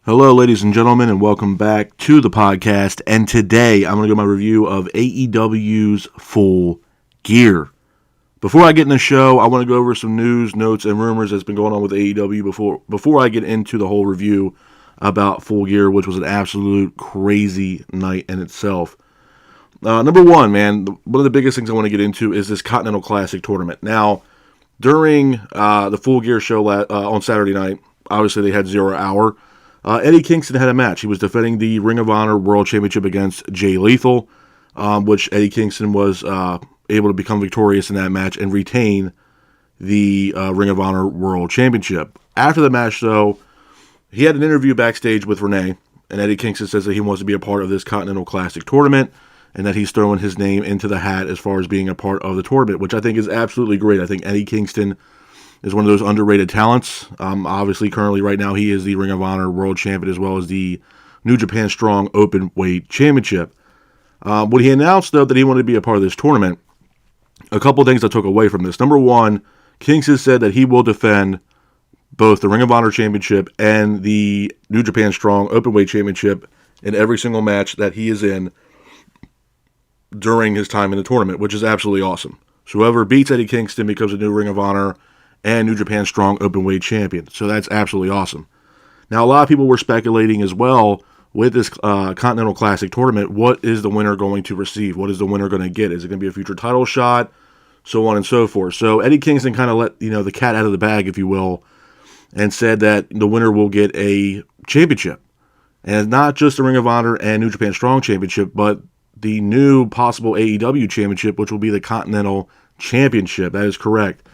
Hello, ladies and gentlemen, and welcome back to the podcast. And today, I'm going to do my review of AEW's Full Gear. Before I get in the show, I want to go over some news, notes, and rumors that's been going on with AEW before I get into the whole review about Full Gear, which was an absolute crazy night in itself. Number one, man, one of the biggest things I want to get into is this Continental Classic tournament. Now, during the Full Gear show on Saturday night, obviously they had 0 Hour. Eddie Kingston had a match. He was defending the Ring of Honor World Championship against Jay Lethal, which Eddie Kingston was able to become victorious in that match and retain the Ring of Honor World Championship. After the match, though, he had an interview backstage with Renee, and Eddie Kingston says that he wants to be a part of this Continental Classic tournament and that he's throwing his name into the hat as far as being a part of the tournament, which I think is absolutely great. I think Eddie Kingston is one of those underrated talents. Obviously, currently, right now, he is the Ring of Honor World Champion as well as the New Japan Strong Openweight Championship. When he announced, though, that he wanted to be a part of this tournament, a couple things I took away from this. Number one, Kingston said that he will defend both the Ring of Honor Championship and the New Japan Strong Openweight Championship in every single match that he is in during his time in the tournament, which is absolutely awesome. So whoever beats Eddie Kingston becomes a new Ring of Honor and New Japan Strong Openweight Champion. So that's absolutely awesome. Now, a lot of people were speculating as well with this Continental Classic tournament, what is the winner going to receive? What is the winner going to get? Is it going to be a future title shot? So on and so forth. So Eddie Kingston kind of let the cat out of the bag, if you will, and said that the winner will get a championship. And not just the Ring of Honor and New Japan Strong Championship, but the new possible AEW Championship, which will be the Continental Championship. That is correct.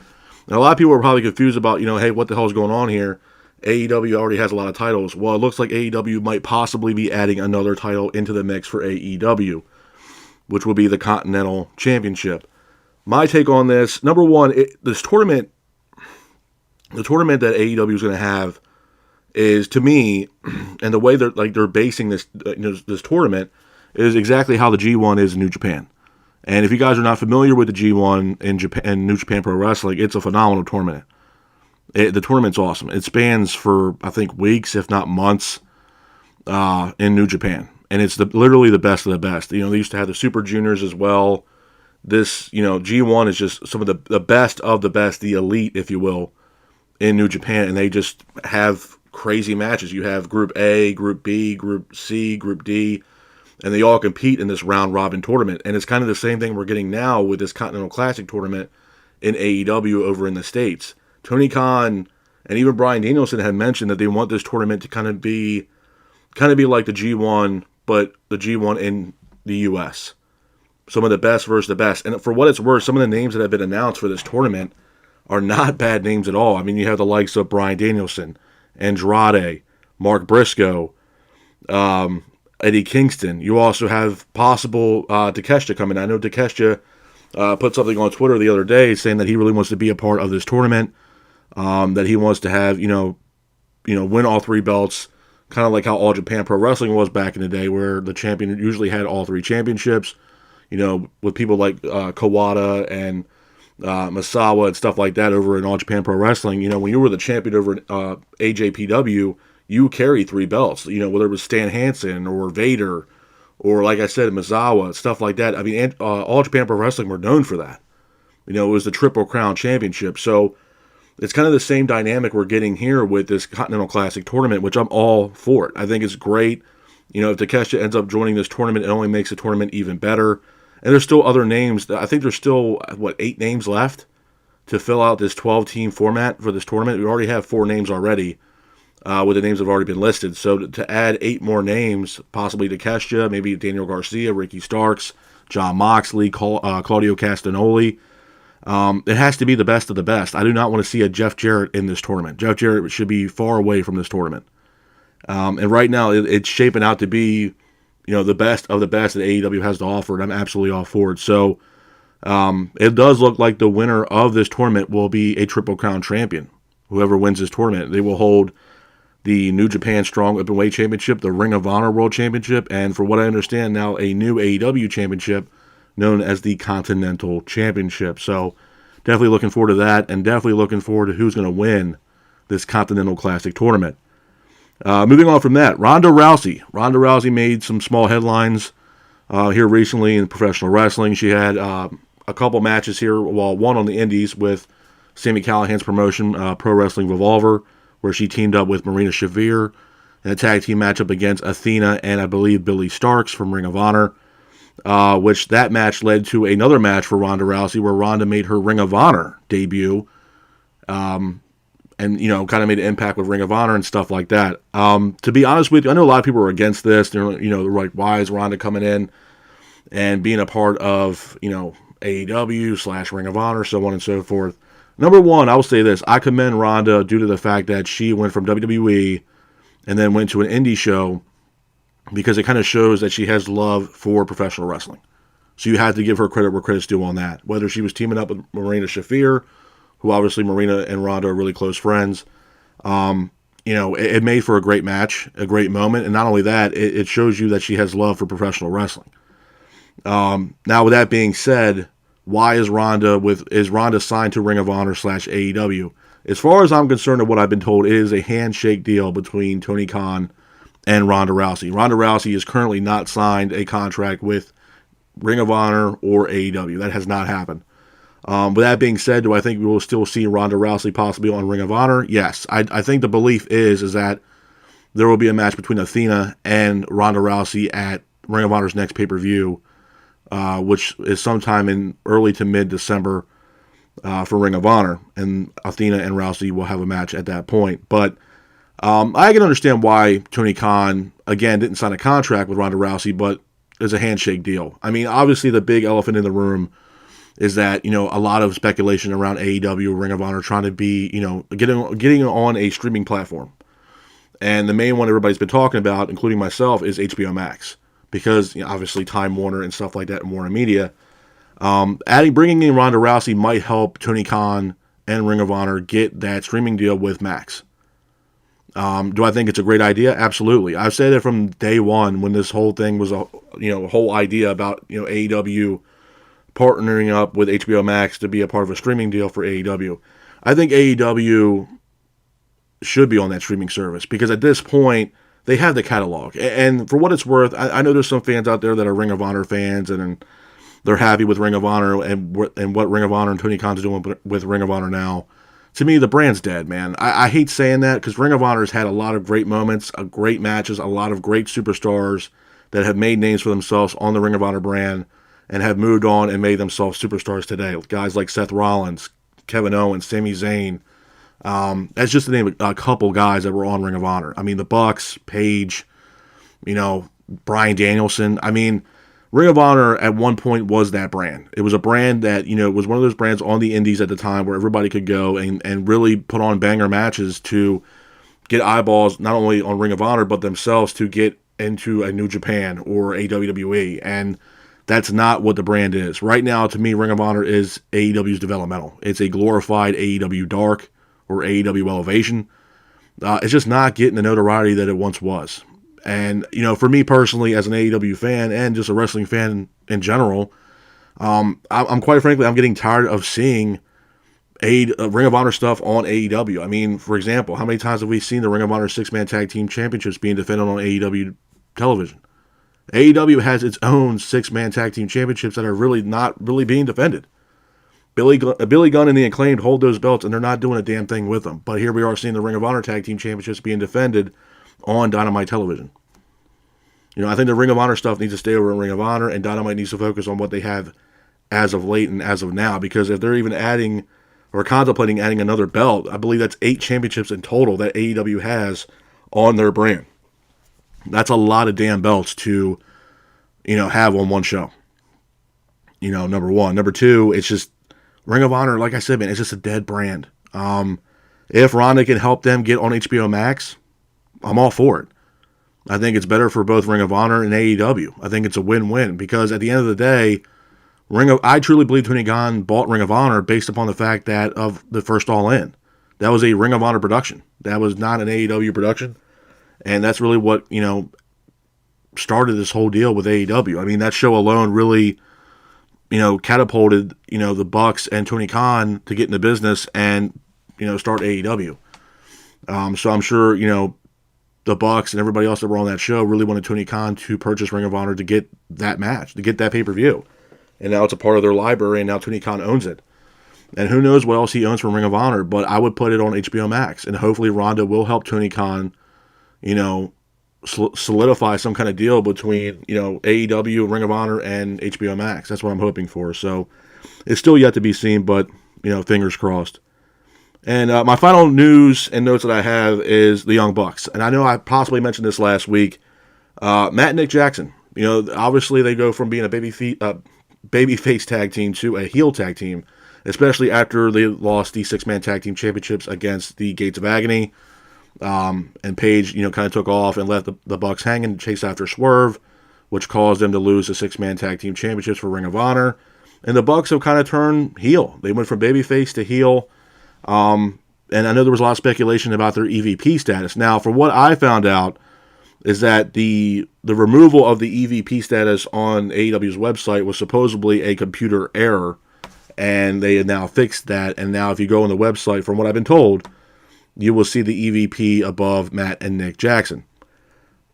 Now, a lot of people are probably confused about, hey, what the hell is going on here? AEW already has a lot of titles. Well, it looks like AEW might possibly be adding another title into the mix for AEW, which will be the Continental Championship. My take on this, number one, the tournament that AEW is going to have is, to me, and the way they're basing this this tournament is exactly how the G1 is in New Japan. And if you guys are not familiar with the G1 in Japan and New Japan Pro Wrestling, it's a phenomenal tournament. The tournament's awesome. It spans for, I think, weeks, if not months, in New Japan. And it's literally the best of the best. They used to have the Super Juniors as well. This, G1 is just some of the best of the best, the elite, if you will, in New Japan. And they just have crazy matches. You have Group A, Group B, Group C, Group D, and they all compete in this round-robin tournament. And it's kind of the same thing we're getting now with this Continental Classic tournament in AEW over in the States. Tony Khan and even Bryan Danielson had mentioned that they want this tournament to kind of be like the G1, but the G1 in the U.S. Some of the best versus the best. And for what it's worth, some of the names that have been announced for this tournament are not bad names at all. I mean, you have the likes of Bryan Danielson, Andrade, Mark Briscoe, Eddie Kingston. You also have possible Takeshita coming. I know Takeshita put something on Twitter the other day saying that he really wants to be a part of this tournament, that he wants to have, win all 3 belts, kind of like how All Japan Pro Wrestling was back in the day, where the champion usually had all 3 championships, with people like Kawada and Misawa and stuff like that over in All Japan Pro Wrestling. When you were the champion over in AJPW, you carry 3 belts, whether it was Stan Hansen or Vader or, like I said, Misawa, stuff like that. I mean, All Japan Pro Wrestling were known for that. It was the Triple Crown Championship. So it's kind of the same dynamic we're getting here with this Continental Classic tournament, which I'm all for it. I think it's great. If Takeshita ends up joining this tournament, it only makes the tournament even better. And there's still other names. I think there's still, 8 names left to fill out this 12-team format for this tournament. We already have 4 names already. With the names that have already been listed. So to add 8 more names, possibly Takeshita, maybe Daniel Garcia, Ricky Starks, Jon Moxley, Claudio Castagnoli, it has to be the best of the best. I do not want to see a Jeff Jarrett in this tournament. Jeff Jarrett should be far away from this tournament. And right now, it's shaping out to be, the best of the best that AEW has to offer, and I'm absolutely all for it. So it does look like the winner of this tournament will be a Triple Crown champion. Whoever wins this tournament, they will hold the New Japan Strong Openweight Championship, the Ring of Honor World Championship, and for what I understand now, a new AEW Championship known as the Continental Championship. So definitely looking forward to that, and definitely looking forward to who's going to win this Continental Classic tournament. Moving on from that, Ronda Rousey. Ronda Rousey made some small headlines here recently in professional wrestling. She had a couple matches here, well, one on the Indies with Sami Callihan's promotion, Pro Wrestling Revolver, where she teamed up with Marina Shafir in a tag team matchup against Athena and I believe Billy Starks from Ring of Honor, which that match led to another match for Ronda Rousey where Ronda made her Ring of Honor debut, and, kind of made an impact with Ring of Honor and stuff like that. To be honest with you, I know a lot of people are against this. They're like, why is Ronda coming in and being a part of, AEW / Ring of Honor, so on and so forth. Number one, I will say this. I commend Ronda due to the fact that she went from WWE and then went to an indie show, because it kind of shows that she has love for professional wrestling. So you have to give her credit where credit's due on that. Whether she was teaming up with Marina Shafir, who obviously Marina and Ronda are really close friends, it made for a great match, a great moment. And not only that, it shows you that she has love for professional wrestling. Now, with that being said, why is Ronda signed to Ring of Honor / AEW? As far as I'm concerned, of what I've been told, it is a handshake deal between Tony Khan and Ronda Rousey. Ronda Rousey is currently not signed a contract with Ring of Honor or AEW. That has not happened. With that being said, do I think we will still see Ronda Rousey possibly on Ring of Honor? Yes. I think the belief is that there will be a match between Athena and Ronda Rousey at Ring of Honor's next pay-per-view, which is sometime in early to mid-December for Ring of Honor. And Athena and Rousey will have a match at that point. But I can understand why Tony Khan, again, didn't sign a contract with Ronda Rousey, but it's a handshake deal. I mean, obviously the big elephant in the room is that, a lot of speculation around AEW, Ring of Honor, trying to be, getting on a streaming platform. And the main one everybody's been talking about, including myself, is HBO Max. Because, obviously, Time Warner and stuff like that, and Warner Media. Bringing in Ronda Rousey might help Tony Khan and Ring of Honor get that streaming deal with Max. Do I think it's a great idea? Absolutely. I've said it from day one when this whole thing was a whole idea about, AEW partnering up with HBO Max to be a part of a streaming deal for AEW. I think AEW should be on that streaming service because at this point they have the catalog. And for what it's worth, I know there's some fans out there that are Ring of Honor fans and they're happy with Ring of Honor and what Ring of Honor and Tony Khan's doing with Ring of Honor now. To me, the brand's dead, man. I hate saying that because Ring of Honor has had a lot of great moments, great matches, a lot of great superstars that have made names for themselves on the Ring of Honor brand and have moved on and made themselves superstars today. Guys like Seth Rollins, Kevin Owens, Sami Zayn. That's just to name a couple guys that were on Ring of Honor. I mean, the Bucks, Paige, Bryan Danielson. I mean, Ring of Honor at one point was that brand. It was a brand that, it was one of those brands on the indies at the time where everybody could go and really put on banger matches to get eyeballs, not only on Ring of Honor, but themselves to get into a New Japan or a WWE. And that's not what the brand is. Right now, to me, Ring of Honor is AEW's developmental. It's a glorified AEW Dark or AEW Elevation. It's just not getting the notoriety that it once was. And, for me personally, as an AEW fan and just a wrestling fan in general, I'm quite frankly, I'm getting tired of seeing Ring of Honor stuff on AEW. I mean, for example, how many times have we seen the Ring of Honor 6-man tag team championships being defended on AEW television? AEW has its own 6-man tag team championships that are really not really being defended. Billy Gunn and the Acclaimed hold those belts, and they're not doing a damn thing with them. But here we are seeing the Ring of Honor tag team championships being defended on Dynamite television. I think the Ring of Honor stuff needs to stay over in Ring of Honor, and Dynamite needs to focus on what they have as of late and as of now, because if they're even adding or contemplating adding another belt, I believe that's 8 championships in total that AEW has on their brand. That's a lot of damn belts to, have on one show. Number one. Number two, it's just Ring of Honor, like I said, man, it's just a dead brand. If Ronda can help them get on HBO Max, I'm all for it. I think it's better for both Ring of Honor and AEW. I think it's a win-win because at the end of the day, I truly believe Tony Khan bought Ring of Honor based upon the fact that of the first All In. That was a Ring of Honor production. That was not an AEW production. And that's really what, started this whole deal with AEW. I mean, that show alone really, catapulted, the Bucks and Tony Khan to get in the business and, start AEW. So I'm sure, the Bucks and everybody else that were on that show really wanted Tony Khan to purchase Ring of Honor to get that match, to get that pay-per-view. And now it's a part of their library, and now Tony Khan owns it. And who knows what else he owns from Ring of Honor, but I would put it on HBO Max. And hopefully Ronda will help Tony Khan, solidify some kind of deal between, AEW, Ring of Honor, and HBO Max. That's what I'm hoping for. So it's still yet to be seen, but, fingers crossed. And my final news and notes that I have is the Young Bucks. And I know I possibly mentioned this last week. Matt and Nick Jackson, obviously they go from being a babyface tag team to a heel tag team, especially after they lost the 6-man tag team championships against the Gates of Agony. And Paige, kind of took off and left the Bucks hanging to chase after Swerve, which caused them to lose the 6-man tag team championships for Ring of Honor. And the Bucks have kind of turned heel. They went from babyface to heel. And I know there was a lot of speculation about their EVP status. Now, from what I found out, is that the removal of the EVP status on AEW's website was supposedly a computer error, and they had now fixed that. And now, if you go on the website, from what I've been told, you will see the EVP above Matt and Nick Jackson.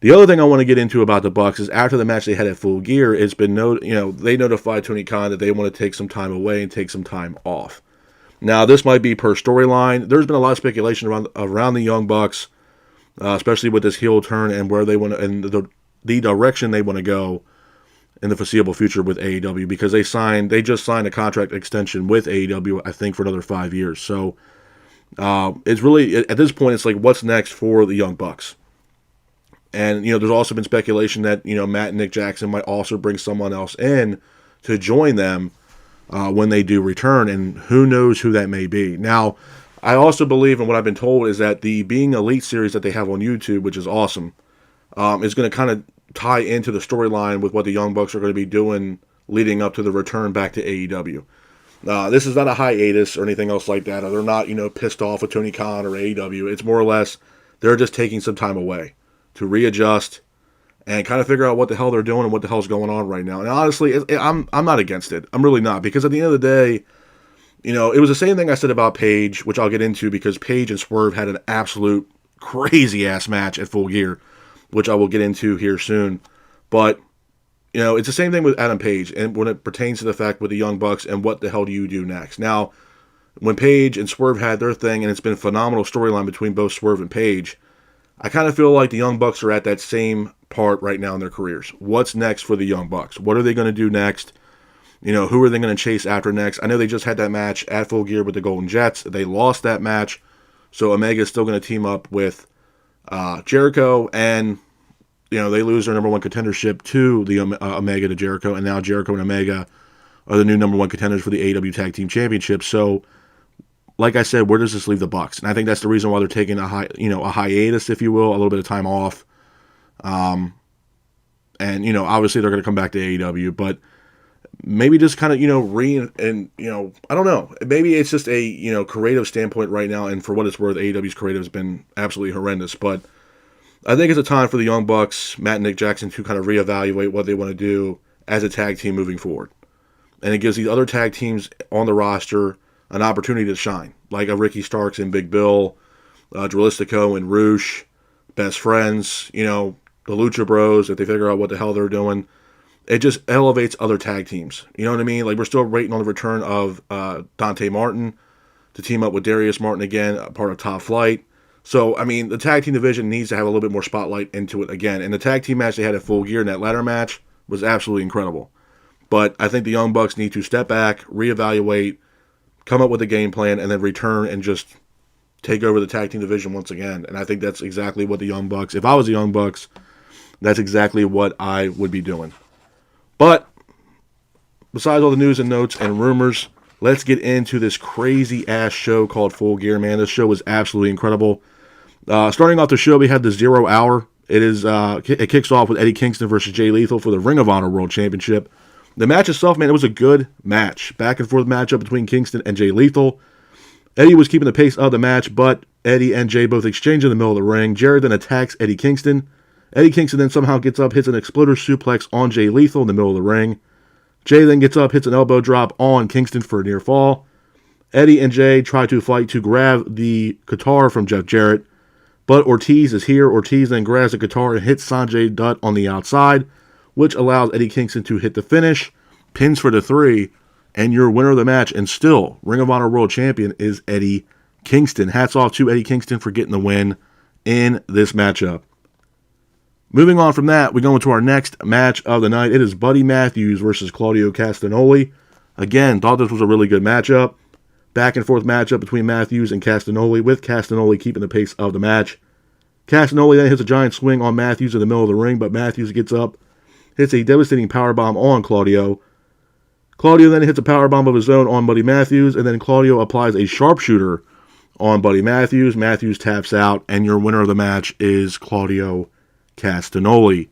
The other thing I want to get into about the Bucks is after the match they had at Full Gear, it's been they notified Tony Khan that they want to take some time away and take some time off. Now, this might be per storyline. There's been a lot of speculation around the Young Bucks, especially with this heel turn and where they want to, and the direction they want to go in the foreseeable future with AEW, because they just signed a contract extension with AEW, I think, for another 5 years. So it's really, at this point, it's like, what's next for the Young Bucks? And there's also been speculation that Matt and Nick Jackson might also bring someone else in to join them when they do return, and who knows who that may be. Now, I also believe, and what I've been told, is that the Being Elite series that they have on YouTube, which is awesome, is going to kind of tie into the storyline with what the Young Bucks are going to be doing leading up to the return back to AEW. This is not a hiatus or anything else like that. Or they're not, pissed off with Tony Khan or AEW. It's more or less they're just taking some time away to readjust and kind of figure out what the hell they're doing and what the hell's going on right now. And honestly, I'm not against it. I'm really not, because at the end of the day, it was the same thing I said about Paige, which I'll get into, because Paige and Swerve had an absolute crazy-ass match at Full Gear, which I will get into here soon. But, it's the same thing with Adam Page, and when it pertains to the fact with the Young Bucks and what the hell do you do next. Now, when Paige and Swerve had their thing, and it's been a phenomenal storyline between both Swerve and Paige, I kind of feel like the Young Bucks are at that same part right now in their careers. What's next for the Young Bucks? What are they going to do next? Who are they going to chase after next? I know they just had that match at Full Gear with the Golden Jets. They lost that match, so Omega is still going to team up with Jericho, and they lose their number one contendership to the Omega to Jericho, and now Jericho and Omega are the new number one contenders for the AEW Tag Team Championship. So, like I said, where does this leave the Bucks? And I think that's the reason why they're taking a hiatus, if you will, a little bit of time off. And obviously they're going to come back to AEW, but maybe just kind of, I don't know. Maybe it's just a, creative standpoint right now, and for what it's worth, AEW's creative has been absolutely horrendous. But I think it's a time for the Young Bucks, Matt and Nick Jackson, to kind of reevaluate what they want to do as a tag team moving forward. And it gives these other tag teams on the roster an opportunity to shine, like a Ricky Starks and Big Bill, Dralistico and Roosh, Best Friends, the Lucha Bros, if they figure out what the hell they're doing. It just elevates other tag teams. You know what I mean? Like, we're still waiting on the return of Dante Martin to team up with Darius Martin again, part of Top Flight. So, I mean, the tag team division needs to have a little bit more spotlight into it again. And the tag team match they had at Full Gear in that ladder match was absolutely incredible. But I think the Young Bucks need to step back, reevaluate, come up with a game plan, and then return and just take over the tag team division once again. And I think that's exactly what the Young Bucks, if I was the Young Bucks, that's exactly what I would be doing. But besides all the news and notes and rumors, let's get into this crazy-ass show called Full Gear, man. This show was absolutely incredible. Starting off the show, we had the 0 Hour. It kicks off with Eddie Kingston versus Jay Lethal for the Ring of Honor World Championship. The match itself, man, it was a good match. Back and forth matchup between Kingston and Jay Lethal. Eddie was keeping the pace of the match, but Eddie and Jay both exchange in the middle of the ring. Jared then attacks Eddie Kingston. Eddie Kingston then somehow gets up, hits an exploder suplex on Jay Lethal in the middle of the ring. Jay then gets up, hits an elbow drop on Kingston for a near fall. Eddie and Jay try to fight to grab the guitar from Jeff Jarrett, But Ortiz is here. Ortiz then grabs the guitar and hits Sanjay Dutt on the outside, which allows Eddie Kingston to hit the finish, pins for the 3, and your winner of the match, and still Ring of Honor World Champion, is Eddie Kingston. Hats off to Eddie Kingston for getting the win in this matchup. Moving on from that, we go into our next match of the night. It is Buddy Matthews versus Claudio Castagnoli. Again, thought this was a really good matchup. Back and forth matchup between Matthews and Castagnoli, with Castagnoli keeping the pace of the match. Castagnoli then hits a giant swing on Matthews in the middle of the ring, but Matthews gets up, hits a devastating powerbomb on Claudio. Claudio then hits a powerbomb of his own on Buddy Matthews, and then Claudio applies a sharpshooter on Buddy Matthews. Matthews taps out, and your winner of the match is Claudio Castagnoli.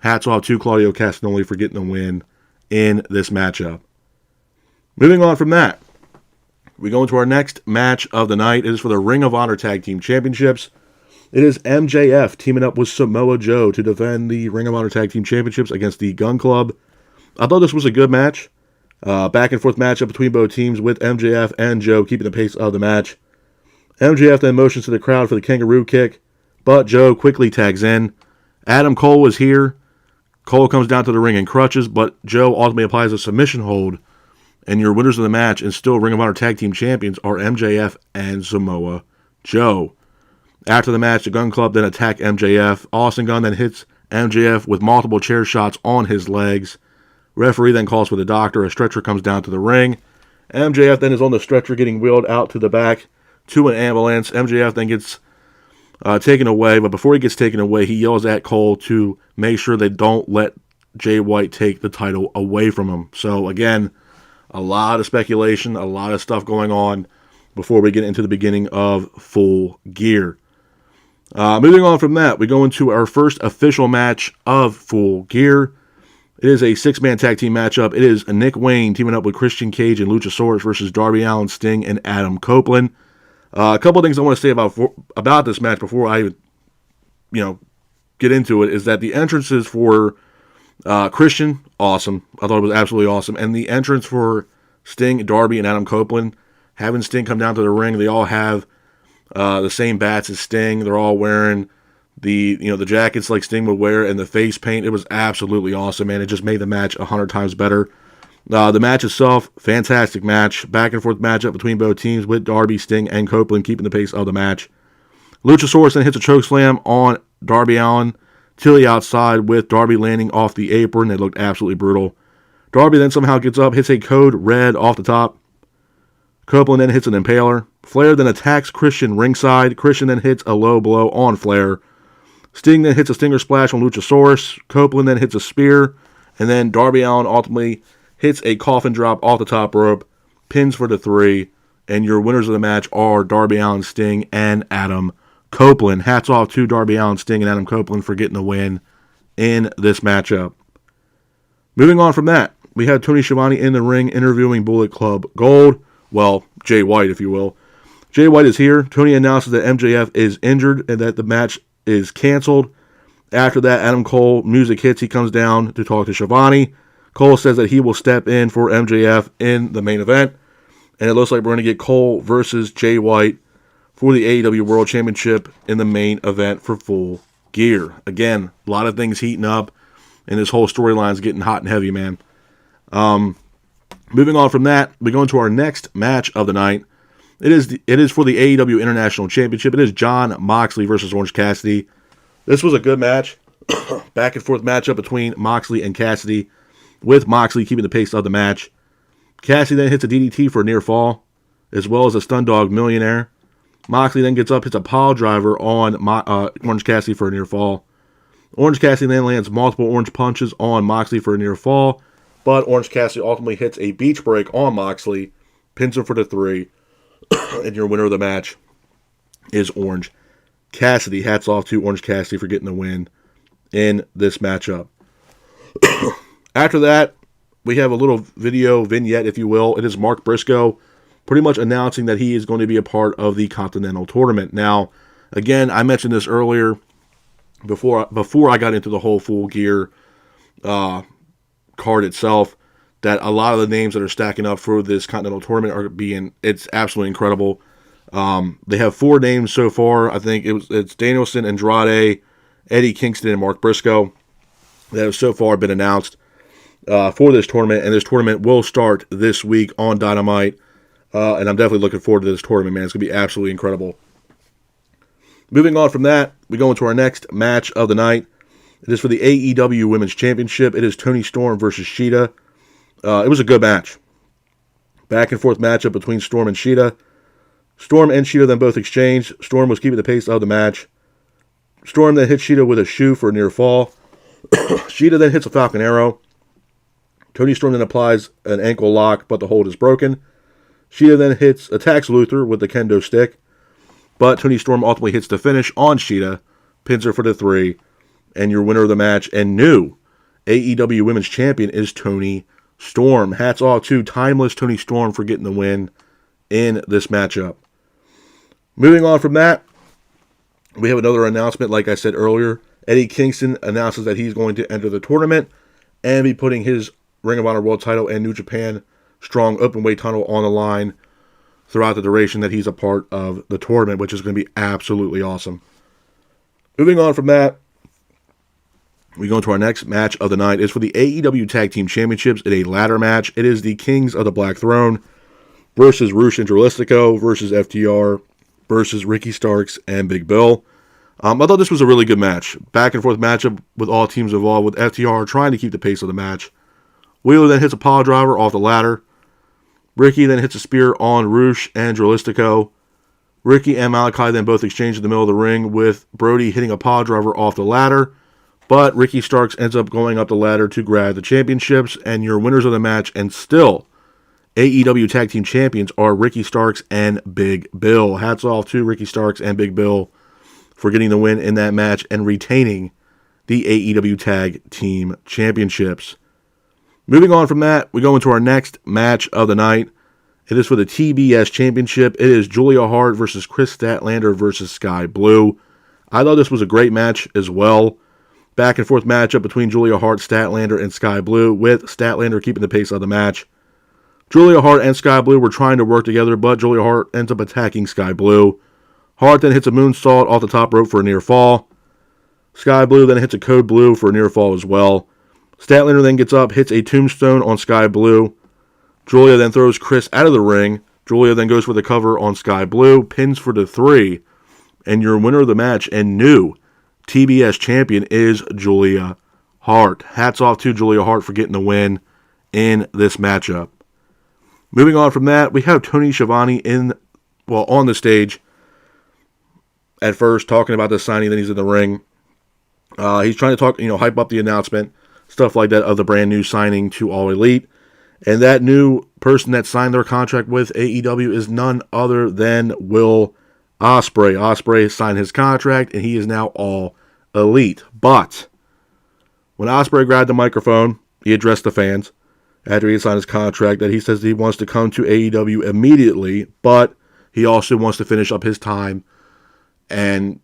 Hats off to Claudio Castagnoli for getting the win in this matchup. Moving on from that, we go into our next match of the night. It is for the Ring of Honor Tag Team Championships. It is MJF teaming up with Samoa Joe to defend the Ring of Honor Tag Team Championships against the Gun Club. I thought this was a good match. Back and forth matchup between both teams, with MJF and Joe keeping the pace of the match. MJF then motions to the crowd for the kangaroo kick, but Joe quickly tags in. Adam Cole was here. Cole comes down to the ring in crutches, but Joe ultimately applies a submission hold. And your winners of the match and still Ring of Honor Tag Team Champions are MJF and Samoa Joe. After the match, the Gun Club then attack MJF. Austin Gunn then hits MJF with multiple chair shots on his legs. Referee then calls for the doctor. A stretcher comes down to the ring. MJF then is on the stretcher getting wheeled out to the back to an ambulance. MJF then gets taken away, but before he gets taken away, he yells at Cole to make sure they don't let Jay White take the title away from him. So again, a lot of speculation, a lot of stuff going on before we get into the beginning of Full Gear. Moving on from that, we go into our first official match of Full Gear. It is a 6-man tag team matchup. It is Nick Wayne teaming up with Christian Cage and Luchasaurus versus Darby Allin, Sting, and Adam Copeland. A couple of things I want to say about this match before I get into it is that the entrances for Christian, awesome. I thought it was absolutely awesome. And the entrance for Sting, Darby, and Adam Copeland, having Sting come down to the ring, they all have the same bats as Sting. They're all wearing the jackets like Sting would wear and the face paint. It was absolutely awesome, man. It just made the match 100 times better. The match itself, fantastic match. Back and forth matchup between both teams, with Darby, Sting, and Copeland keeping the pace of the match. Luchasaurus then hits a chokeslam on Darby Allin till the outside, with Darby landing off the apron. It looked absolutely brutal. Darby then somehow gets up, hits a code red off the top. Copeland then hits an impaler. Flair then attacks Christian ringside. Christian then hits a low blow on Flair. Sting then hits a stinger splash on Luchasaurus. Copeland then hits a spear. And then Darby Allin ultimately hits a coffin drop off the top rope. Pins for the 3. And your winners of the match are Darby Allin, Sting, and Adam Copeland. Hats off to Darby Allin, Sting, and Adam Copeland for getting the win in this matchup. Moving on from that, we had Tony Schiavone in the ring interviewing Bullet Club Gold. Well, Jay White, if you will. Jay White is here. Tony announces that MJF is injured and that the match is canceled. After that, Adam Cole, music hits. He comes down to talk to Schiavone. Cole says that he will step in for MJF in the main event. And it looks like we're going to get Cole versus Jay White for the AEW World Championship in the main event for Full Gear. Again, a lot of things heating up, and this whole storyline is getting hot and heavy, man. Moving on from that, we go into our next match of the night. It is for the AEW International Championship. It is Jon Moxley versus Orange Cassidy. This was a good match. Back and forth matchup between Moxley and Cassidy, with Moxley keeping the pace of the match. Cassidy then hits a DDT for a near fall, as well as a Stun Dog Millionaire. Moxley then gets up, hits a pile driver on Orange Cassidy for a near fall. Orange Cassidy then lands multiple orange punches on Moxley for a near fall, but Orange Cassidy ultimately hits a beach break on Moxley, pins him for the 3, and your winner of the match is Orange Cassidy. Hats off to Orange Cassidy for getting the win in this matchup. After that, we have a little video vignette, if you will. It is Mark Briscoe pretty much announcing that he is going to be a part of the Continental Tournament. Now, again, I mentioned this earlier before I got into the whole Full Gear card itself, that a lot of the names that are stacking up for this Continental Tournament it's absolutely incredible. They have 4 names so far. I think it's Danielson, Andrade, Eddie Kingston, and Mark Briscoe that have so far been announced for this tournament. And this tournament will start this week on Dynamite. And I'm definitely looking forward to this tournament, man. It's going to be absolutely incredible. Moving on from that, we go into our next match of the night. It is for the AEW Women's Championship. It is Toni Storm versus Shida. It was a good match. Back and forth matchup between Storm and Shida. Storm and Shida then both exchanged. Storm was keeping the pace of the match. Storm then hits Shida with a shoe for a near fall. Shida then hits a Falcon Arrow. Toni Storm then applies an ankle lock, but the hold is broken. Shida then attacks Luther with the kendo stick. But Toni Storm ultimately hits the finish on Shida, pins her for the 3, and your winner of the match and new AEW Women's Champion is Toni Storm. Hats off to Timeless Toni Storm for getting the win in this matchup. Moving on from that, we have another announcement. Like I said earlier, Eddie Kingston announces that he's going to enter the tournament and be putting his Ring of Honor World title and New Japan Strong Openweight title on the line throughout the duration that he's a part of the tournament, which is going to be absolutely awesome. Moving on from that, we go into our next match of the night. It's for the AEW Tag Team Championships in a ladder match. It is the Kings of the Black Throne versus Rush and Dralistico versus FTR versus Ricky Starks and Big Bill. I thought this was a really good match. Back and forth matchup with all teams involved, with FTR trying to keep the pace of the match. Wheeler then hits a pile driver off the ladder. Ricky then hits a spear on Rush and Dralistico. Ricky and Malachi then both exchange in the middle of the ring, with Brody hitting a pile driver off the ladder. But Ricky Starks ends up going up the ladder to grab the championships, and your winners of the match and still AEW Tag Team Champions are Ricky Starks and Big Bill. Hats off to Ricky Starks and Big Bill for getting the win in that match and retaining the AEW Tag Team Championships. Moving on from that, we go into our next match of the night. It is for the TBS Championship. It is Julia Hart versus Chris Statlander versus Sky Blue. I thought this was a great match as well. Back and forth matchup between Julia Hart, Statlander, and Sky Blue, with Statlander keeping the pace of the match. Julia Hart and Sky Blue were trying to work together, but Julia Hart ends up attacking Sky Blue. Hart then hits a moonsault off the top rope for a near fall. Sky Blue then hits a Code Blue for a near fall as well. Statlander then gets up, hits a tombstone on Sky Blue. Julia then throws Chris out of the ring. Julia then goes for the cover on Sky Blue, pins for the 3. And your winner of the match and new TBS champion is Julia Hart. Hats off to Julia Hart for getting the win in this matchup. Moving on from that, we have Tony Schiavone on the stage at first, talking about the signing. Then he's in the ring. He's trying to hype up the announcement, stuff like that, of the brand new signing to All Elite. And that new person that signed their contract with AEW is none other than Will Ospreay. Ospreay signed his contract, and he is now All Elite. But when Ospreay grabbed the microphone, he addressed the fans after he had signed his contract that he says he wants to come to AEW immediately, but he also wants to finish up his time and,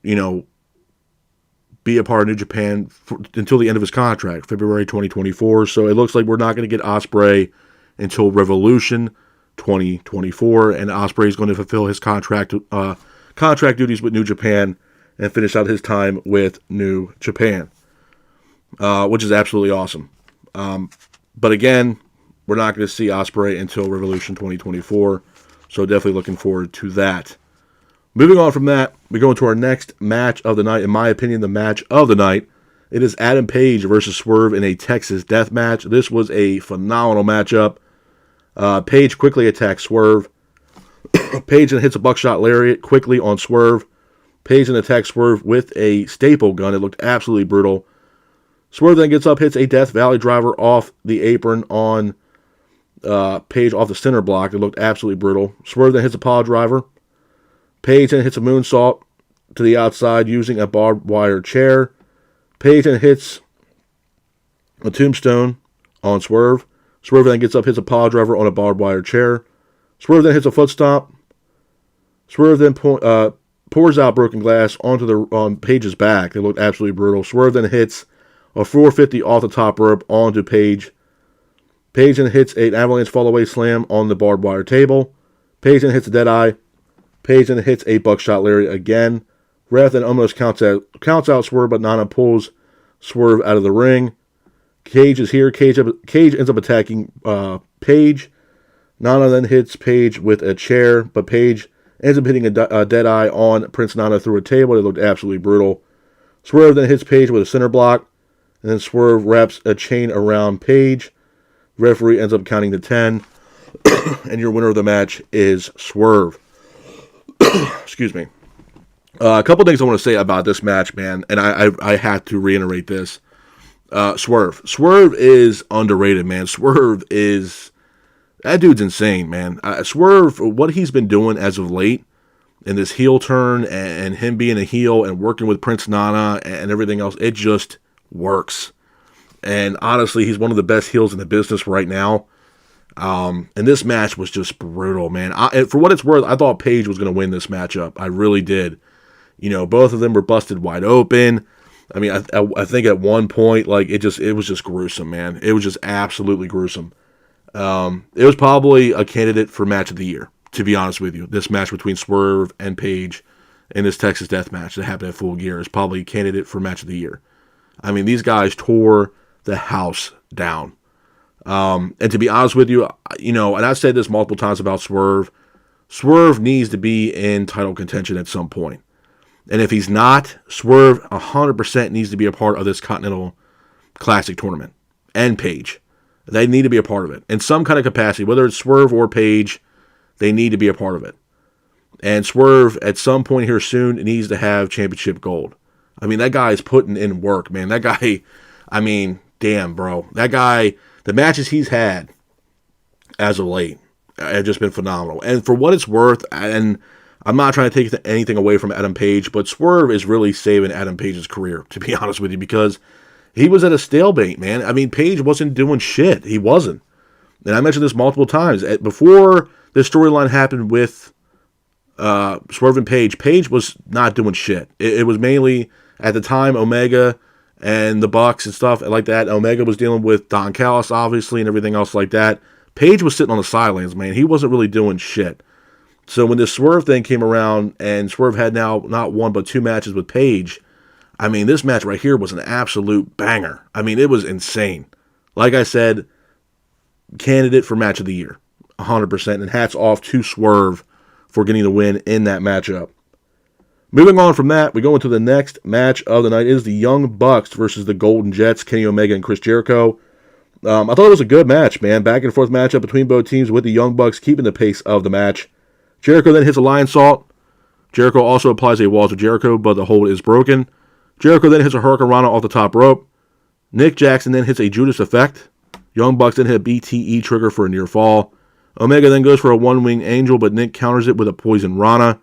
be a part of New Japan until the end of his contract, February 2024. So it looks like we're not going to get Ospreay until Revolution 2024, and Ospreay is going to fulfill his contract duties with New Japan and finish out his time with New Japan, which is absolutely awesome. But again, we're not going to see Ospreay until Revolution 2024, so definitely looking forward to that. Moving on from that, we go into our next match of the night. In my opinion, the match of the night. It is Adam Page versus Swerve in a Texas death match. This was a phenomenal matchup. Page quickly attacks Swerve. Page then hits a buckshot lariat quickly on Swerve. Page then attacks Swerve with a staple gun. It looked absolutely brutal. Swerve then gets up, hits a Death Valley driver off the apron on Page off the center block. It looked absolutely brutal. Swerve then hits a pile driver. Page then hits a moonsault to the outside using a barbed wire chair. Page then hits a tombstone on Swerve. Swerve then gets up, hits a pile driver on a barbed wire chair. Swerve then hits a foot stomp. Swerve then pours out broken glass on Page's back. It looked absolutely brutal. Swerve then hits a 450 off the top rope onto Page. Page then hits an avalanche fall away slam on the barbed wire table. Page then hits a dead eye. Page then hits a buckshot lariat again. Ref then almost counts out Swerve, but Nana pulls Swerve out of the ring. Cage is here. Cage ends up attacking Page. Nana then hits Page with a chair, but Page ends up hitting a dead eye on Prince Nana through a table. It looked absolutely brutal. Swerve then hits Page with a center block, and then Swerve wraps a chain around Page. Referee ends up counting to 10, and your winner of the match is Swerve. Excuse me. A couple things I want to say about this match, man, and I had to reiterate this. Swerve. Swerve is underrated, man. That dude's insane, man. Swerve, what he's been doing as of late, in this heel turn, and him being a heel and working with Prince Nana and everything else, it just works. And honestly, he's one of the best heels in the business right now. And this match was just brutal, man. For what it's worth, I thought Page was going to win this matchup. I really did. You know, both of them were busted wide open. I mean, I think at one point, like, it was just gruesome, man. It was just absolutely gruesome. It was probably a candidate for match of the year, to be honest with you. This match between Swerve and Page in this Texas Death Match that happened at Full Gear is probably a candidate for match of the year. I mean, these guys tore the house down. And to be honest with you, you know, and I've said this multiple times about Swerve. Swerve needs to be in title contention at some point. And if he's not, Swerve 100% needs to be a part of this Continental Classic tournament. And Page. They need to be a part of it. In some kind of capacity, whether it's Swerve or Page, they need to be a part of it. And Swerve, at some point here soon, needs to have championship gold. I mean, that guy is putting in work, man. That guy, I mean, damn, bro. That guy, the matches he's had as of late have just been phenomenal. And for what it's worth, and I'm not trying to take anything away from Adam Page, but Swerve is really saving Adam Page's career, to be honest with you, because he was at a stalemate, man. I mean, Page wasn't doing shit. He wasn't. And I mentioned this multiple times. Before this storyline happened with Swerve and Page, Page was not doing shit. It was mainly, at the time, Omega and the Bucks and stuff like that. Omega was dealing with Don Callis, obviously, and everything else like that. Page was sitting on the sidelines, man. He wasn't really doing shit. So when this Swerve thing came around, and Swerve had now not one but two matches with Page, I mean, this match right here was an absolute banger. I mean, it was insane. Like I said, candidate for match of the year, 100%. And hats off to Swerve for getting the win in that matchup. Moving on from that, we go into the next match of the night. It is the Young Bucks versus the Golden Jets, Kenny Omega and Chris Jericho. I thought it was a good match, man. Back and forth matchup between both teams with the Young Bucks keeping the pace of the match. Jericho then hits a lion salt. Jericho also applies a Walls of Jericho, but the hold is broken. Jericho then hits a Hurricane Rana off the top rope. Nick Jackson then hits a Judas Effect. Young Bucks then hit a BTE trigger for a near fall. Omega then goes for a one-wing angel, but Nick counters it with a poison Rana.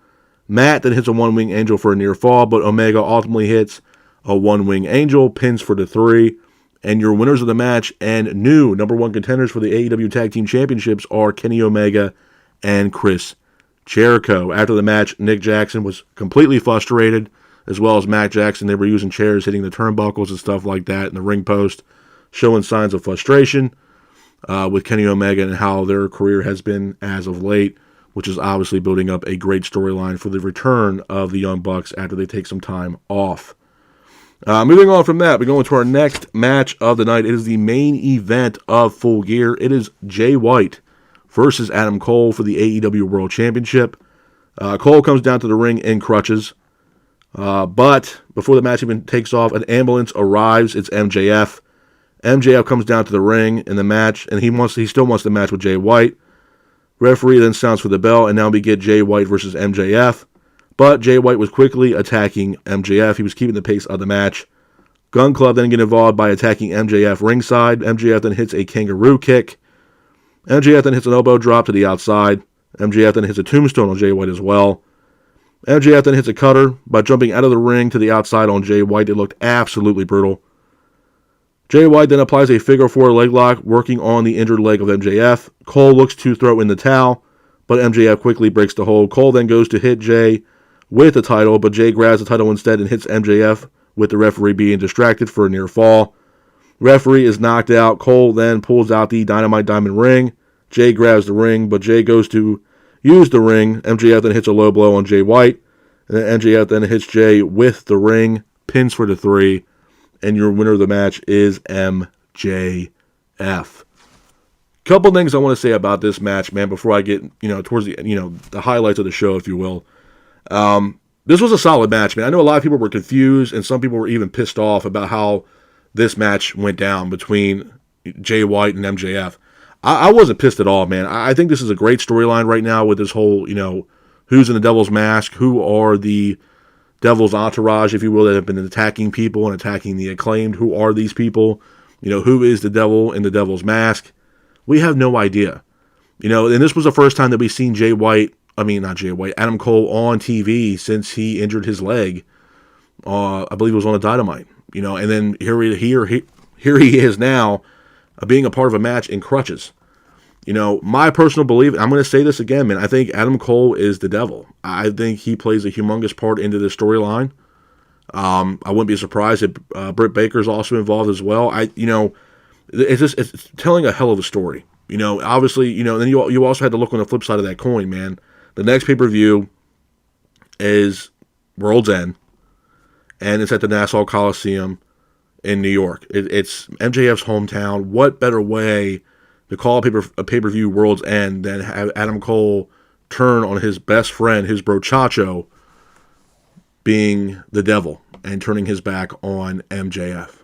Matt then hits a one-wing angel for a near fall, but Omega ultimately hits a one-wing angel, pins for the 3. And your winners of the match and new number 1 contenders for the AEW Tag Team Championships are Kenny Omega and Chris Jericho. After the match, Nick Jackson was completely frustrated, as well as Matt Jackson. They were using chairs, hitting the turnbuckles and stuff like that in the ring post, showing signs of frustration with Kenny Omega and how their career has been as of late, which is obviously building up a great storyline for the return of the Young Bucks after they take some time off. Moving on from that, we go into our next match of the night. It is the main event of Full Gear. It is Jay White versus Adam Cole for the AEW World Championship. Cole comes down to the ring in crutches. But before the match even takes off, an ambulance arrives. It's MJF. MJF comes down to the ring in the match, and he still wants the match with Jay White. Referee then sounds for the bell, and now we get Jay White versus MJF. But Jay White was quickly attacking MJF. He was keeping the pace of the match. Gun Club then get involved by attacking MJF ringside. MJF then hits a kangaroo kick. MJF then hits an elbow drop to the outside. MJF then hits a tombstone on Jay White as well. MJF then hits a cutter by jumping out of the ring to the outside on Jay White. It looked absolutely brutal. Jay White then applies a figure 4 leg lock, working on the injured leg of MJF. Cole looks to throw in the towel, but MJF quickly breaks the hold. Cole then goes to hit Jay with the title, but Jay grabs the title instead and hits MJF, with the referee being distracted for a near fall. Referee is knocked out. Cole then pulls out the Dynamite Diamond ring. Jay grabs the ring, but Jay goes to use the ring. MJF then hits a low blow on Jay White. And then MJF then hits Jay with the ring, pins for the 3, and your winner of the match is MJF. Couple things I want to say about this match, man, before I get, towards the, the highlights of the show, if you will. This was a solid match, man. I know a lot of people were confused, and some people were even pissed off about how this match went down between Jay White and MJF. I wasn't pissed at all, man. I think this is a great storyline right now with this whole, who's in the Devil's Mask, who are the Devil's entourage, if you will, that have been attacking people and attacking the Acclaimed. Who are these people? Who is the Devil in the Devil's Mask? We have no idea. And this was the first time that we've seen Adam Cole on TV since he injured his leg. I believe it was on a Dynamite. And then here he is now, being a part of a match in crutches. My personal belief, I'm going to say this again, man, I think Adam Cole is the Devil. I think he plays a humongous part into this storyline. I wouldn't be surprised if Britt Baker's also involved as well. It's telling a hell of a story. Obviously, then you also had to look on the flip side of that coin, man. The next pay-per-view is World's End, and it's at the Nassau Coliseum in New York. It's MJF's hometown. What better way to call a pay-per-view World's End than have Adam Cole turn on his best friend, his brochacho, being the Devil and turning his back on MJF.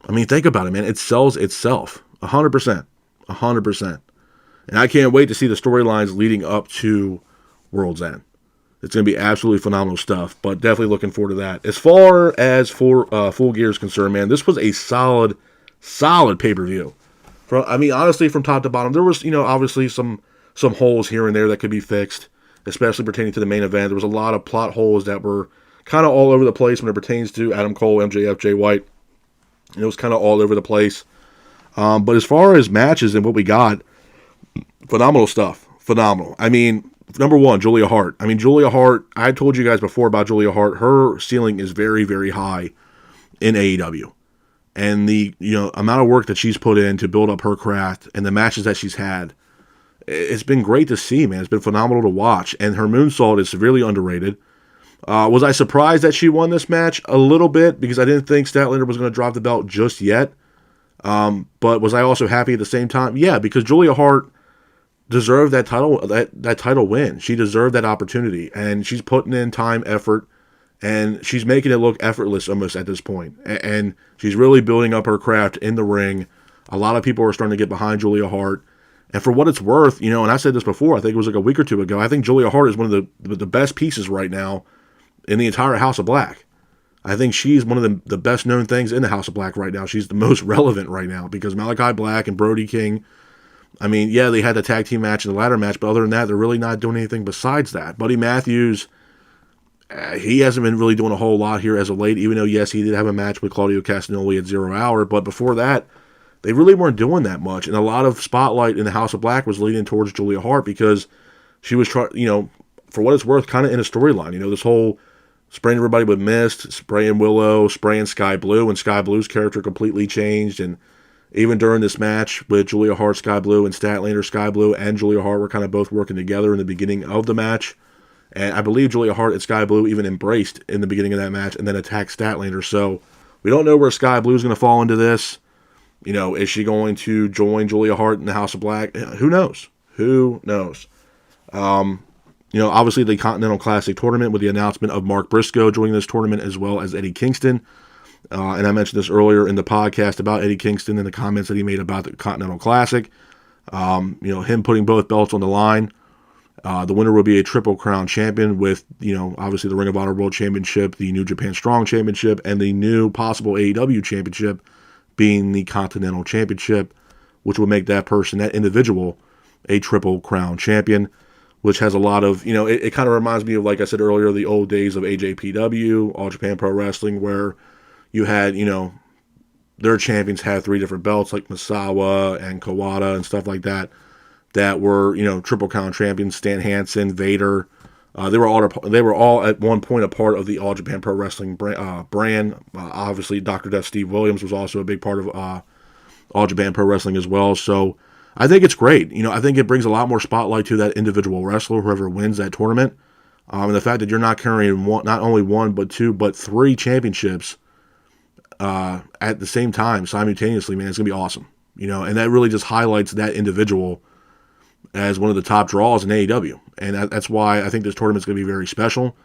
I mean, think about it, man. It sells itself 100%. 100%. And I can't wait to see the storylines leading up to World's End. It's going to be absolutely phenomenal stuff, but definitely looking forward to that. As far as Full Gear is concerned, man, this was a solid pay-per-view. Honestly, from top to bottom, there was, obviously some holes here and there that could be fixed, especially pertaining to the main event. There was a lot of plot holes that were kind of all over the place when it pertains to Adam Cole, MJF, Jay White. It was kind of all over the place. But as far as matches and what we got, phenomenal stuff. Phenomenal. Number one, Julia Hart. Julia Hart, I told you guys before about Julia Hart. Her ceiling is very, very high in AEW. And the amount of work that she's put in to build up her craft and the matches that she's had, it's been great to see, man. It's been phenomenal to watch. And her moonsault is severely underrated. Was I surprised that she won this match? A little bit, because I didn't think Statlander was going to drop the belt just yet. But was I also happy at the same time? Yeah, because Julia Hart deserved that title, that title win. She deserved that opportunity, and she's putting in time, effort, and she's making it look effortless almost at this point. And she's really building up her craft in the ring. A lot of people are starting to get behind Julia Hart. And for what it's worth, and I said this before, I think it was like a week or two ago, I think Julia Hart is one of the best pieces right now in the entire House of Black. I think she's one of the best known things in the House of Black right now. She's the most relevant right now because Malachi Black and Brody King, they had the tag team match and the ladder match, but other than that, they're really not doing anything besides that. Buddy Matthews, he hasn't been really doing a whole lot here as of late, even though, yes, he did have a match with Claudio Castagnoli at 0 Hour, but before that, they really weren't doing that much, and a lot of spotlight in the House of Black was leaning towards Julia Hart because she was trying, for what it's worth, kind of in a storyline. This whole spraying everybody with mist, spraying Willow, spraying Sky Blue, and Sky Blue's character completely changed, and even during this match with Julia Hart, Sky Blue, and Statlander, Sky Blue, and Julia Hart were kind of both working together in the beginning of the match. And I believe Julia Hart and Sky Blue even embraced in the beginning of that match and then attacked Statlander. So we don't know where Sky Blue is going to fall into this. Is she going to join Julia Hart in the House of Black? Who knows? Who knows? Obviously the Continental Classic tournament with the announcement of Mark Briscoe joining this tournament as well as Eddie Kingston. And I mentioned this earlier in the podcast about Eddie Kingston and the comments that he made about the Continental Classic. Him putting both belts on the line. The winner will be a Triple Crown champion with, obviously the Ring of Honor World Championship, the New Japan Strong Championship, and the new possible AEW Championship being the Continental Championship, which will make that individual, a Triple Crown champion, which has a lot of, it kind of reminds me of, like I said earlier, the old days of AJPW, All Japan Pro Wrestling, where you had, their champions had 3 different belts, like Misawa and Kawada and stuff like that were, Triple Crown champions, Stan Hansen, Vader. They were all at one point a part of the All Japan Pro Wrestling brand. Obviously, Dr. Death Steve Williams was also a big part of All Japan Pro Wrestling as well. So I think it's great. I think it brings a lot more spotlight to that individual wrestler, whoever wins that tournament. And the fact that you're not carrying not only one, but two, but three championships at the same time, simultaneously, man, it's going to be awesome. And that really just highlights that individual as one of the top draws in AEW. And that's why I think this tournament's going to be very special.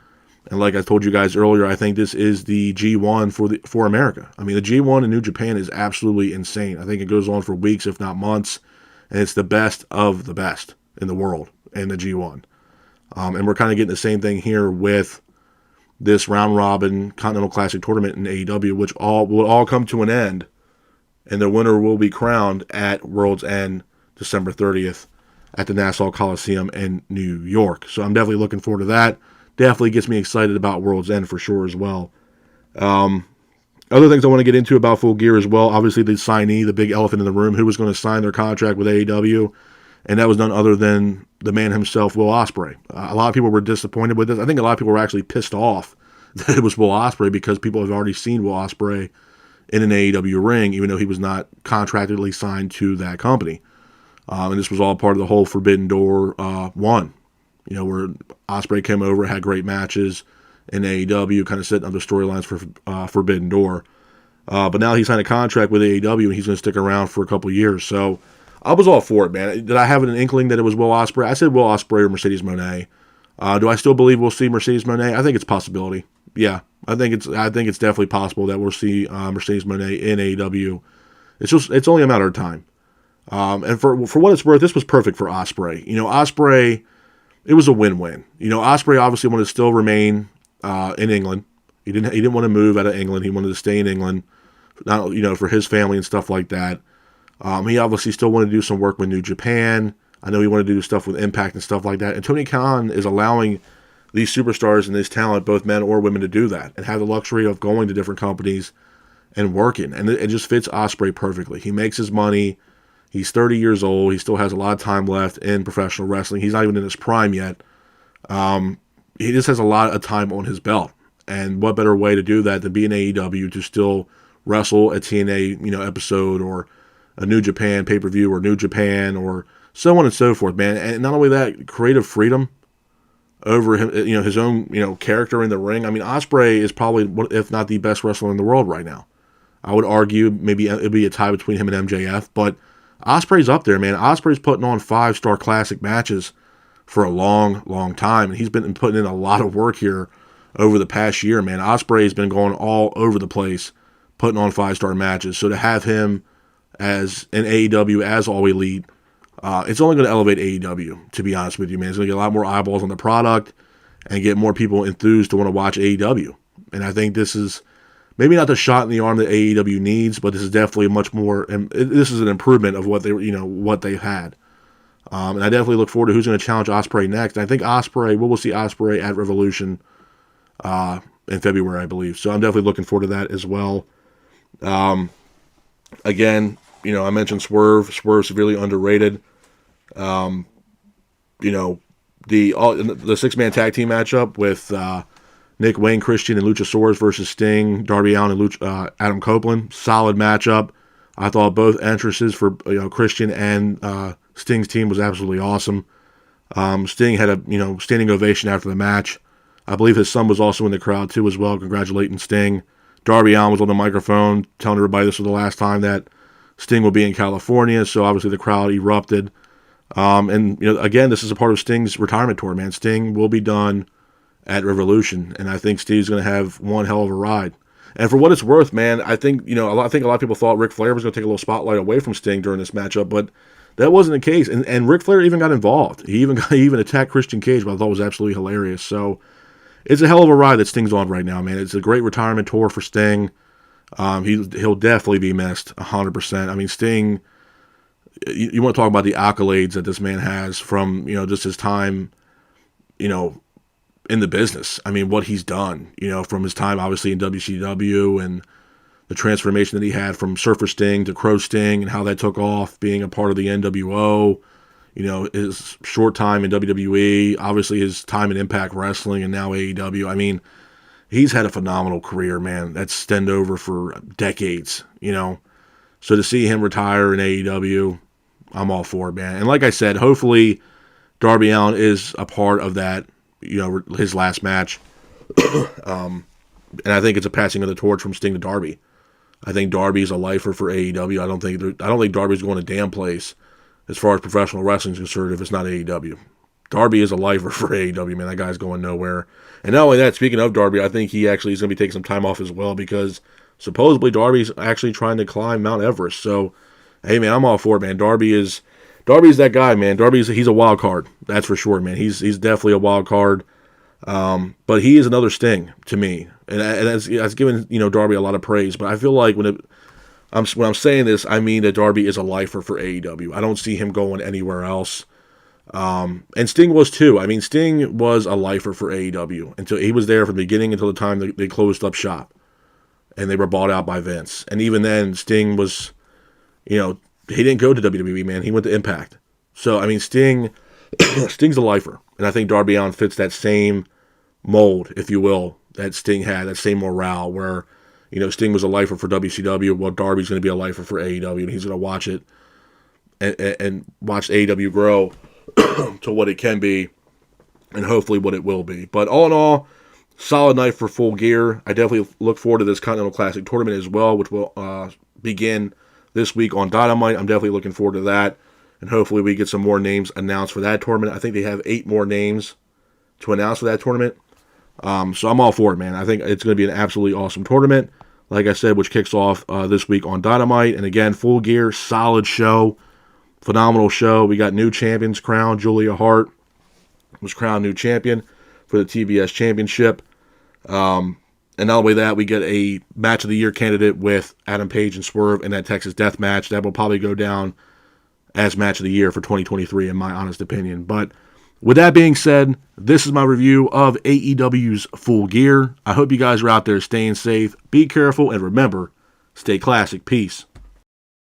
And like I told you guys earlier, I think this is the G1 for America. I mean, the G1 in New Japan is absolutely insane. I think it goes on for weeks, if not months. And it's the best of the best in the world in the G1. And we're kind of getting the same thing here with this round-robin Continental Classic tournament in AEW, which will all come to an end. And the winner will be crowned at World's End, December 30th, at the Nassau Coliseum in New York. So I'm definitely looking forward to that. Definitely gets me excited about World's End for sure as well. Other things I want to get into about Full Gear as well, obviously the signee, the big elephant in the room, who was going to sign their contract with AEW, and that was none other than the man himself, Will Ospreay. A lot of people were disappointed with this. I think a lot of people were actually pissed off that it was Will Ospreay because people have already seen Will Ospreay in an AEW ring, even though he was not contractually signed to that company. And this was all part of the whole Forbidden Door 1, where Ospreay came over, had great matches in AEW, kind of setting up the storylines for Forbidden Door. But now he signed a contract with AEW, and he's going to stick around for a couple years. So I was all for it, man. Did I have an inkling that it was Will Ospreay? I said Will Ospreay or Mercedes Moné. Do I still believe we'll see Mercedes Moné? I think it's a possibility. Yeah, I think it's definitely possible that we'll see Mercedes Moné in AEW. It's only a matter of time. And for what it's worth, this was perfect for Ospreay. Ospreay, it was a win-win. Ospreay obviously wanted to still remain in England. He didn't want to move out of England. He wanted to stay in England, not for his family and stuff like that. He obviously still wanted to do some work with New Japan. I know he wanted to do stuff with Impact and stuff like that. And Tony Khan is allowing these superstars and this talent, both men or women, to do that and have the luxury of going to different companies and working. And it just fits Ospreay perfectly. He makes his money. He's 30 years old. He still has a lot of time left in professional wrestling. He's not even in his prime yet. He just has a lot of time on his belt. And what better way to do that than be in AEW to still wrestle a TNA, episode or a New Japan pay-per-view or New Japan or so on and so forth, man. And not only that, creative freedom over him, his own, character in the ring. I mean, Ospreay is probably, if not the best wrestler in the world right now. I would argue maybe it'd be a tie between him and MJF, but Ospreay's up there, man. Ospreay's putting on 5-star classic matches for a long, long time, and he's been putting in a lot of work here over the past year, man. Ospreay's been going all over the place, putting on 5-star matches. So to have him as an AEW as All Elite, it's only going to elevate AEW, to be honest with you, man. It's going to get a lot more eyeballs on the product and get more people enthused to want to watch AEW. And I think this is maybe not the shot in the arm that AEW needs, but this is definitely much more, and this is an improvement of what they've had. And I definitely look forward to who's going to challenge Ospreay next. And I think we'll see Ospreay at Revolution in February, I believe. So I'm definitely looking forward to that as well. Again, I mentioned Swerve. Swerve severely underrated. The 6-man tag team matchup with Nick Wayne, Christian, and Luchasaurus versus Sting, Darby Allin, and Adam Copeland. Solid matchup. I thought both entrances for Christian and Sting's team was absolutely awesome. Sting had a standing ovation after the match. I believe his son was also in the crowd too as well, congratulating Sting. Darby Allin was on the microphone telling everybody this was the last time that Sting will be in California, so obviously the crowd erupted. Again, this is a part of Sting's retirement tour, man. Sting will be done at Revolution, and I think Steve's going to have one hell of a ride. And for what it's worth, man, I think a lot of people thought Ric Flair was going to take a little spotlight away from Sting during this matchup, but that wasn't the case. And Ric Flair even got involved. He even attacked Christian Cage, but I thought was absolutely hilarious. So it's a hell of a ride that Sting's on right now, man. It's a great retirement tour for Sting. He'll definitely be missed 100%. I mean, Sting, you want to talk about the accolades that this man has from, just his time, in the business. I mean, what he's done, from his time, obviously, in WCW and the transformation that he had from Surfer Sting to Crow Sting and how that took off, being a part of the NWO, his short time in WWE, obviously his time in Impact Wrestling and now AEW. I mean, he's had a phenomenal career, man. That's stemmed over for decades, So to see him retire in AEW, I'm all for it, man. And like I said, hopefully Darby Allin is a part of that, his last match. And I think it's a passing of the torch from Sting to Darby. I think Darby's a lifer for AEW. I don't think Darby's going a damn place as far as professional wrestling is concerned if it's not AEW. Darby is a lifer for AEW, man. That guy's going nowhere. And not only that, speaking of Darby, I think he actually is going to be taking some time off as well because supposedly Darby's actually trying to climb Mount Everest. So, hey, man, I'm all for it, man. Darby's that guy, man. He's a wild card. That's for sure, man. He's definitely a wild card. But he is another Sting to me. And that's given, Darby a lot of praise. But I feel like when I'm saying this, I mean that Darby is a lifer for AEW. I don't see him going anywhere else. And Sting was too. I mean, Sting was a lifer for AEW until he was there from the beginning until the time they closed up shop and they were bought out by Vince. And even then, Sting was, he didn't go to WWE, man. He went to Impact. So, I mean, Sting's a lifer. And I think Darby Allin fits that same mold, if you will, that Sting had, that same morale where, Sting was a lifer for WCW. Well, Darby's going to be a lifer for AEW, and he's going to watch it and watch AEW grow to what it can be and hopefully what it will be. But all in all, solid night for Full Gear. I definitely look forward to this Continental Classic tournament as well, which will begin this week on Dynamite. I'm definitely looking forward to that. And hopefully we get some more names announced for that tournament. I think they have 8 more names to announce for that tournament. So I'm all for it, man. I think it's going to be an absolutely awesome tournament. Like I said, which kicks off this week on Dynamite. And again, Full Gear, solid show. Phenomenal show. We got new champions crowned. Julia Hart was crowned new champion for the TBS Championship. And not only that, we get a Match of the Year candidate with Adam Page and Swerve in that Texas Death Match. That will probably go down as Match of the Year for 2023, in my honest opinion. But with that being said, this is my review of AEW's Full Gear. I hope you guys are out there staying safe. Be careful, and remember, stay classic. Peace.